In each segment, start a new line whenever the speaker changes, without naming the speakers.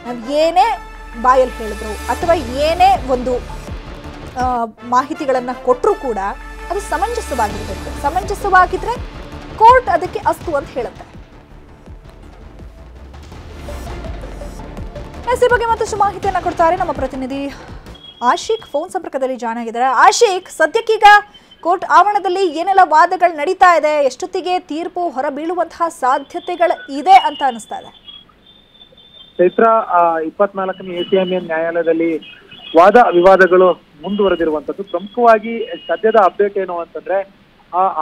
ನಾವು ಏನೇ ಬಾಯಲ್ಲಿ ಹೇಳಿದ್ರು ಅಥವಾ ಏನೇ ಒಂದು ಮಾಹಿತಿಗಳನ್ನು ಕೊಟ್ಟರೂ ಕೂಡ ಅದು ಸಮಂಜಸವಾಗಿರಬೇಕು. ಸಮಂಜಸವಾಗಿದ್ರೆ ಕೋರ್ಟ್ ಅದಕ್ಕೆ ಅಸ್ತು ಅಂತ ಹೇಳುತ್ತೆ. ಈ ಬಗ್ಗೆ ಮತ್ತಷ್ಟು ಮಾಹಿತಿಯನ್ನು ಕೊಡ್ತಾರೆ ನಮ್ಮ ಪ್ರತಿನಿಧಿ ಆಶಿಕ್. ಫೋನ್ ಸಂಪರ್ಕದಲ್ಲಿ ಜಾಯ್ನ್ ಆಗಿದ್ದಾರೆ. ಆಶಿಕ್, ಸದ್ಯಕ್ಕೀಗ ಕೋರ್ಟ್ ಆವರಣದಲ್ಲಿ ಏನೆಲ್ಲ ವಾದಗಳು ನಡೀತಾ ಇದೆ, ಎಷ್ಟೊತ್ತಿಗೆ ತೀರ್ಪು ಹೊರಬೀಳುವಂತಹ ಸಾಧ್ಯತೆಗಳು ಇದೆ ಅಂತ ಅನಿಸ್ತಾ ಇದೆ?
ಚೈತ್ರ, 24ನೇ ACMN ನ್ಯಾಯಾಲಯದಲ್ಲಿ ವಾದ ವಿವಾದಗಳು ಮುಂದುವರೆದಿರುವಂತದ್ದು. ಪ್ರಮುಖವಾಗಿ ಸದ್ಯದ ಅಪ್ಡೇಟ್ ಏನು ಅಂತಂದ್ರೆ,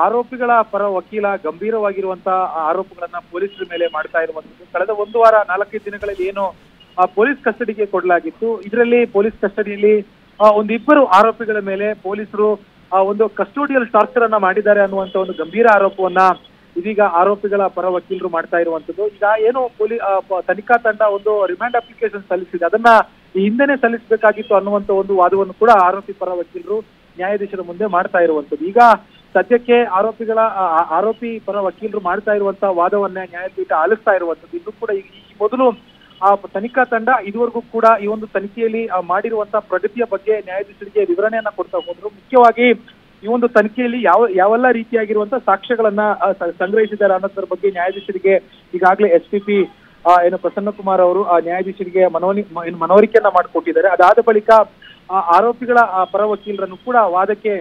ಆರೋಪಿಗಳ ಪರ ವಕೀಲ ಗಂಭೀರವಾಗಿರುವಂತಹ ಆರೋಪಗಳನ್ನ ಪೊಲೀಸರ ಮೇಲೆ ಮಾಡ್ತಾ ಇರುವಂತದ್ದು. ಕಳೆದ 1 ವಾರ 4 ದಿನಗಳಲ್ಲಿ ಏನು ಪೊಲೀಸ್ ಕಸ್ಟಡಿಗೆ ಕೊಡಲಾಗಿತ್ತು, ಇದರಲ್ಲಿ ಪೊಲೀಸ್ ಕಸ್ಟಡಿಯಲ್ಲಿ ಒಂದಿಬ್ಬರು ಆರೋಪಿಗಳ ಮೇಲೆ ಪೊಲೀಸರು ಒಂದು ಕಸ್ಟೋಡಿಯಲ್ ಟಾರ್ಚರ್ ಅನ್ನ ಮಾಡಿದ್ದಾರೆ ಅನ್ನುವಂತ ಒಂದು ಗಂಭೀರ ಆರೋಪವನ್ನ ಇದೀಗ ಆರೋಪಿಗಳ ಪರ ವಕೀಲರು ಮಾಡ್ತಾ ಇರುವಂತದ್ದು. ಈಗ ಏನು ತನಿಖಾ ತಂಡ ಒಂದು ರಿಮಾಂಡ್ ಅಪ್ಲಿಕೇಶನ್ ಸಲ್ಲಿಸಿದೆ, ಅದನ್ನ ಈ ಹಿಂದೆನೆ ಸಲ್ಲಿಸಬೇಕಾಗಿತ್ತು ಅನ್ನುವಂತ ಒಂದು ವಾದವನ್ನು ಕೂಡ ಆರೋಪಿ ಪರ ವಕೀಲರು ನ್ಯಾಯಾಧೀಶರ ಮುಂದೆ ಮಾಡ್ತಾ ಇರುವಂತದ್ದು. ಈಗ ಸದ್ಯಕ್ಕೆ ಆರೋಪಿ ಪರ ವಕೀಲರು ಮಾಡ್ತಾ ಇರುವಂತಹ ವಾದವನ್ನ ನ್ಯಾಯಪೀಠ ಆಲಿಸ್ತಾ ಇರುವಂತದ್ದು. ಇನ್ನು ಕೂಡ ಈ ಮೊದಲು ತನಿಖಾ ತಂಡ ಇದುವರೆಗೂ ಕೂಡ ಈ ಒಂದು ತನಿಖೆಯಲ್ಲಿ ಮಾಡಿರುವಂತಹ ಪ್ರಗತಿಯ ಬಗ್ಗೆ ನ್ಯಾಯಾಧೀಶರಿಗೆ ವಿವರಣೆಯನ್ನ ಕೊಡ್ತಾ ಹೋದ್ರು. ಮುಖ್ಯವಾಗಿ ಈ ಒಂದು ತನಿಖೆಯಲ್ಲಿ ಯಾವೆಲ್ಲ ರೀತಿಯಾಗಿರುವಂತಹ ಸಾಕ್ಷ್ಯಗಳನ್ನ ಸಂಗ್ರಹಿಸಿದ್ದಾರೆ ಅನ್ನೋದ್ರ ಬಗ್ಗೆ ನ್ಯಾಯಾಧೀಶರಿಗೆ ಈಗಾಗಲೇ SPP ಏನು ಪ್ರಸನ್ನ ಕುಮಾರ್ ಅವರು ನ್ಯಾಯಾಧೀಶರಿಗೆ ಮನವರಿಕೆಯನ್ನ ಮಾಡಿಕೊಟ್ಟಿದ್ದಾರೆ. ಅದಾದ ಬಳಿಕ ಆರೋಪಿಗಳ ಪರ ವಕೀಲರನ್ನು ಕೂಡ ವಾದಕ್ಕೆ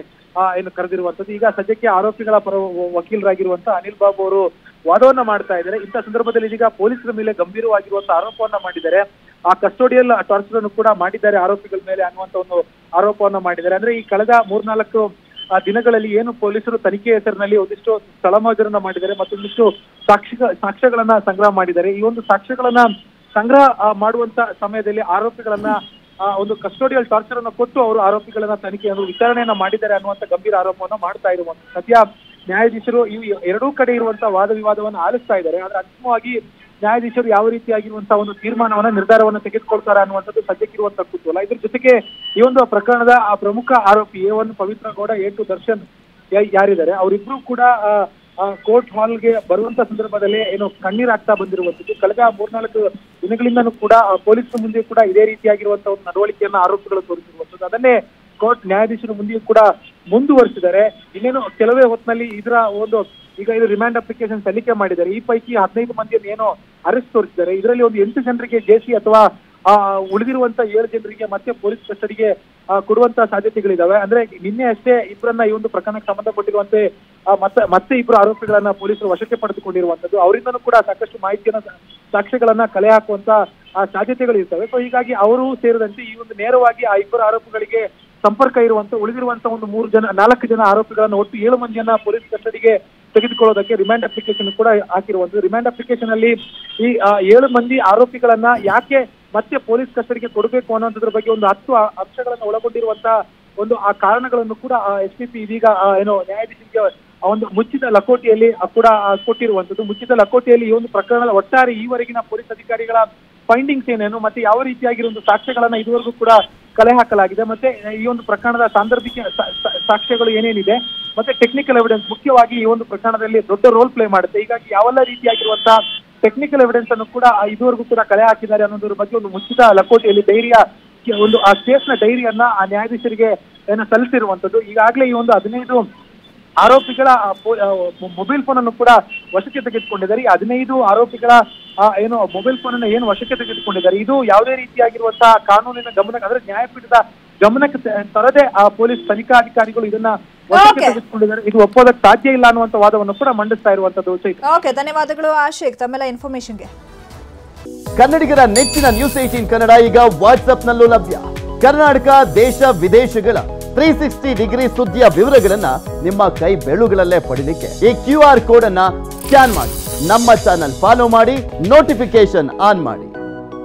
ಏನು ಕರೆದಿರುವಂತದ್ದು. ಈಗ ಸದ್ಯಕ್ಕೆ ಆರೋಪಿಗಳ ಪರ ವಕೀಲರಾಗಿರುವಂತಹ ಅನಿಲ್ ಬಾಬು ಅವರು ವಾದವನ್ನ ಮಾಡ್ತಾ ಇದ್ದಾರೆ. ಇಂಥ ಸಂದರ್ಭದಲ್ಲಿ ಇದೀಗ ಪೊಲೀಸರ ಮೇಲೆ ಗಂಭೀರವಾಗಿರುವಂತಹ ಆರೋಪವನ್ನ ಮಾಡಿದ್ದಾರೆ. ಕಸ್ಟೋಡಿಯಲ್ ಟಾರ್ಚರ್ ಅನ್ನು ಕೂಡ ಮಾಡಿದ್ದಾರೆ ಆರೋಪಿಗಳ ಮೇಲೆ ಅನ್ನುವಂತ ಒಂದು ಆರೋಪವನ್ನ ಮಾಡಿದ್ದಾರೆ. ಅಂದ್ರೆ ಈ ಕಳೆದ 3-4 ದಿನಗಳಲ್ಲಿ ಏನು ಪೊಲೀಸರು ತನಿಖೆ ಹೆಸರಿನಲ್ಲಿ ಒಂದಿಷ್ಟು ಸ್ಥಳಮೋಜರನ್ನ ಮಾಡಿದ್ದಾರೆ, ಮತ್ತೊಂದಿಷ್ಟು ಸಾಕ್ಷ್ಯಗಳನ್ನ ಸಂಗ್ರಹ ಮಾಡಿದ್ದಾರೆ. ಈ ಒಂದು ಸಾಕ್ಷ್ಯಗಳನ್ನ ಸಂಗ್ರಹ ಮಾಡುವಂತ ಸಮಯದಲ್ಲಿ ಆರೋಪಿಗಳನ್ನ ಒಂದು ಕಸ್ಟೋಡಿಯಲ್ ಟಾರ್ಚರ್ ಅನ್ನು ಕೊಟ್ಟು ಅವರು ಆರೋಪಿಗಳನ್ನ ತನಿಖೆಯನ್ನು ವಿಚಾರಣೆಯನ್ನ ಮಾಡಿದ್ದಾರೆ ಅನ್ನುವಂತ ಗಂಭೀರ ಆರೋಪವನ್ನ ಮಾಡ್ತಾ ಇರುವಂತ ಸದ್ಯ ನ್ಯಾಯಾಧೀಶರು ಈ ಎರಡೂ ಕಡೆ ಇರುವಂತಹ ವಾದ ವಿವಾದವನ್ನು ಆಲಿಸ್ತಾ ಇದ್ದಾರೆ. ಆದ್ರೆ ಅಂತಿಮವಾಗಿ ನ್ಯಾಯಾಧೀಶರು ಯಾವ ರೀತಿಯಾಗಿರುವಂತಹ ಒಂದು ತೀರ್ಮಾನವನ್ನ ನಿರ್ಧಾರವನ್ನ ತೆಗೆದುಕೊಳ್ತಾರೆ ಅನ್ನುವಂಥದ್ದು ಸದ್ಯಕ್ಕಿರುವಂತಹ ಕುತೂಹಲ. ಇದ್ರ ಜೊತೆಗೆ ಈ ಒಂದು ಪ್ರಕರಣದ ಪ್ರಮುಖ ಆರೋಪಿ A1 ಪವಿತ್ರ ಗೌಡ, A2 ದರ್ಶನ್ ಯಾರಿದ್ದಾರೆ, ಅವರಿಬ್ರು ಕೂಡ ಕೋರ್ಟ್ ಹಾಲ್ಗೆ ಬರುವಂತ ಸಂದರ್ಭದಲ್ಲಿ ಏನು ಕಣ್ಣೀರಾಗ್ತಾ ಬಂದಿರುವಂತದ್ದು. ಕಳೆದ 3-4 ದಿನಗಳಿಂದನೂ ಕೂಡ ಪೊಲೀಸರ ಮುಂದೆ ಕೂಡ ಇದೇ ರೀತಿಯಾಗಿರುವಂತಹ ಒಂದು ನಡವಳಿಕೆಯನ್ನ ಆರೋಪಿಗಳು ತೋರಿಸಿರುವಂತದ್ದು. ಅದನ್ನೇ ಕೋರ್ಟ್ ನ್ಯಾಯಾಧೀಶರ ಮುಂದೆಯೂ ಕೂಡ ಮುಂದುವರಿಸಿದ್ದಾರೆ. ಇನ್ನೇನು ಕೆಲವೇ ಹೊತ್ತಿನಲ್ಲಿ ಇದರ ಒಂದು ಈಗ ಇದು ರಿಮಾಂಡ್ ಅಪ್ಲಿಕೇಶನ್ ಸಲ್ಲಿಕೆ ಮಾಡಿದ್ದಾರೆ. ಈ ಪೈಕಿ 15 ಮಂದಿಯನ್ನು ಏನೋ ಅರೆಸ್ಟ್ ತೋರಿಸಿದ್ದಾರೆ. ಇದರಲ್ಲಿ ಒಂದು 8 ಜನರಿಗೆ ಜೆಸಿ ಅಥವಾ ಉಳಿದಿರುವಂತ 7 ಜನರಿಗೆ ಮತ್ತೆ ಪೊಲೀಸ್ ಕಸ್ಟಡಿಗೆ ಕೊಡುವಂತ ಸಾಧ್ಯತೆಗಳಿದಾವೆ. ಅಂದ್ರೆ ನಿನ್ನೆ ಅಷ್ಟೇ ಇಬ್ಬರನ್ನ ಈ ಒಂದು ಪ್ರಕರಣಕ್ಕೆ ಸಂಬಂಧಪಟ್ಟಿರುವಂತೆ ಮತ್ತೆ ಇಬ್ಬರು ಆರೋಪಿಗಳನ್ನ ಪೊಲೀಸರು ವಶಕ್ಕೆ ಪಡೆದುಕೊಂಡಿರುವಂತದ್ದು. ಅವರಿಂದನೂ ಕೂಡ ಸಾಕಷ್ಟು ಮಾಹಿತಿಯನ್ನ ಸಾಕ್ಷ್ಯಗಳನ್ನ ಕಲೆ ಹಾಕುವಂತ ಸಾಧ್ಯತೆಗಳು ಇರ್ತವೆ. ಸೊ ಹೀಗಾಗಿ ಅವರು ಸೇರಿದಂತೆ ಈ ಒಂದು ನೇರವಾಗಿ ಆ ಇಬ್ಬರು ಆರೋಪಿಗಳಿಗೆ ಸಂಪರ್ಕ ಇರುವಂತ ಉಳಿದಿರುವಂತ ಒಂದು 4 ಜನ ಆರೋಪಿಗಳನ್ನ ಒಟ್ಟು 7 ಮಂದಿಯನ್ನ ಪೊಲೀಸ್ ಕಸ್ಟಡಿಗೆ ತೆಗೆದುಕೊಳ್ಳೋದಕ್ಕೆ ರಿಮಾಂಡ್ ಅಪ್ಲಿಕೇಶನ್ ಕೂಡ ಹಾಕಿರುವಂತದ್ದು. ರಿಮಾಂಡ್ ಅಪ್ಲಿಕೇಶನ್ ಅಲ್ಲಿ ಈ 7 ಮಂದಿ ಆರೋಪಿಗಳನ್ನ ಯಾಕೆ ಮತ್ತೆ ಪೊಲೀಸ್ ಕಸ್ಟಡಿಗೆ ಕೊಡಬೇಕು ಅನ್ನೋದ್ರ ಬಗ್ಗೆ ಒಂದು 10 ಅಂಶಗಳನ್ನು ಒಳಗೊಂಡಿರುವಂತಹ ಒಂದು ಆ ಕಾರಣಗಳನ್ನು ಕೂಡ SPP ಇದೀಗ ಏನೋ ನ್ಯಾಯಾಧೀಶರಿಗೆ ಒಂದು ಮುಚ್ಚಿದ ಲಕೋಟೆಯಲ್ಲಿ ಕೂಡ ಕೊಟ್ಟಿರುವಂತದ್ದು. ಮುಚ್ಚಿದ ಲಕೋಟೆಯಲ್ಲಿ ಈ ಒಂದು ಪ್ರಕರಣದ ಒಟ್ಟಾರೆ ಈವರೆಗಿನ ಪೊಲೀಸ್ ಅಧಿಕಾರಿಗಳ ಫೈಂಡಿಂಗ್ಸ್ ಏನೇನು, ಮತ್ತೆ ಯಾವ ರೀತಿಯಾಗಿರೋ ಒಂದು ಸಾಕ್ಷ್ಯಗಳನ್ನ ಇದುವರೆಗೂ ಕೂಡ ಕಲೆ ಹಾಕಲಾಗಿದೆ, ಮತ್ತೆ ಈ ಒಂದು ಪ್ರಕರಣದ ಸಾಂದರ್ಭಿಕ ಸಾಕ್ಷ್ಯಗಳು ಏನೇನಿದೆ, ಮತ್ತೆ ಟೆಕ್ನಿಕಲ್ ಎವಿಡೆನ್ಸ್ ಮುಖ್ಯವಾಗಿ ಈ ಒಂದು ಪ್ರಕರಣದಲ್ಲಿ ದೊಡ್ಡ ರೋಲ್ ಪ್ಲೇ ಮಾಡುತ್ತೆ. ಹೀಗಾಗಿ ಯಾವೆಲ್ಲ ರೀತಿಯಾಗಿರುವಂತಹ ಟೆಕ್ನಿಕಲ್ ಎವಿಡೆನ್ಸ್ ಅನ್ನು ಕೂಡ ಇದುವರೆಗೂ ಕೂಡ ಕಲೆ ಹಾಕಿದ್ದಾರೆ ಅನ್ನೋದ್ರ ಬಗ್ಗೆ ಒಂದು ಮುಚ್ಚಿದ ಲಕೋಟೆಯಲ್ಲಿ ಒಂದು ಆ ಕೇಸ್ನ ಡೈರಿಯನ್ನ ಆ ನ್ಯಾಯಾಧೀಶರಿಗೆ ಸಲ್ಲಿಸಿರುವಂತದ್ದು. ಈಗಾಗಲೇ ಈ ಒಂದು 15 ಆರೋಪಿಗಳ ಮೊಬೈಲ್ ಫೋನ್ ಅನ್ನು ಕೂಡ ವಶಕ್ಕೆ ತೆಗೆದುಕೊಂಡಿದ್ದಾರೆ. ಈ 15 ಆರೋಪಿಗಳ ಮೊಬೈಲ್ ಫೋನ್ ಅನ್ನು ಏನು ವಶಕ್ಕೆ ತೆಗೆದುಕೊಂಡಿದ್ದಾರೆ, ಇದು ಯಾವುದೇ ರೀತಿಯಾಗಿರುವಂತಹ ಕಾನೂನಿನ ಗಮನಕ್ಕೆ ಅಂದ್ರೆ ನ್ಯಾಯಪೀಠದ ಗಮನಕ್ಕೆ ತರದೆ ಆ ಪೊಲೀಸ್ ತನಿಖಾಧಿಕಾರಿಗಳು ಇದನ್ನ ವಶಕ್ಕೆ ತೆಗೆದುಕೊಂಡಿದ್ದಾರೆ. ಇದು ಒಪ್ಪೋದಕ್ಕೆ ಸಾಧ್ಯ ಇಲ್ಲ ಅನ್ನುವಂತ ವಾದವನ್ನು ಕೂಡ ಮಂಡಿಸ್ತಾ ಇರುವಂತದ್ದು.
ಧನ್ಯವಾದಗಳು ಆಶಿಕ್ ತಮ್ಮೆಲ್ಲ ಇನ್ಫಾರ್ಮೇಶನ್ಗೆ.
ಕನ್ನಡಿಗರ ನೆಚ್ಚಿನ ನ್ಯೂಸ್ 18 ಕನ್ನಡ ಈಗ ವಾಟ್ಸ್ಆಪ್ ನಲ್ಲೂ ಲಭ್ಯ. ಕರ್ನಾಟಕ, ದೇಶ ವಿದೇಶಗಳ 360 ಡಿಗ್ರಿ ಸುದ್ದಿಯ ವಿವರಗಳನ್ನ ನಿಮ್ಮ ಕೈ ಬೆಳುಗಳಲ್ಲೇ ಪಡಿಲಿಕ್ಕೆ ಈ QR ಕೋಡ್ ಅನ್ನ ಸ್ಕ್ಯಾನ್ ಮಾಡಿ, ನಮ್ಮ ಚಾನಲ್ ಫಾಲೋ ಮಾಡಿ, ನೋಟಿಫಿಕೇಶನ್ ಆನ್ ಮಾಡಿ.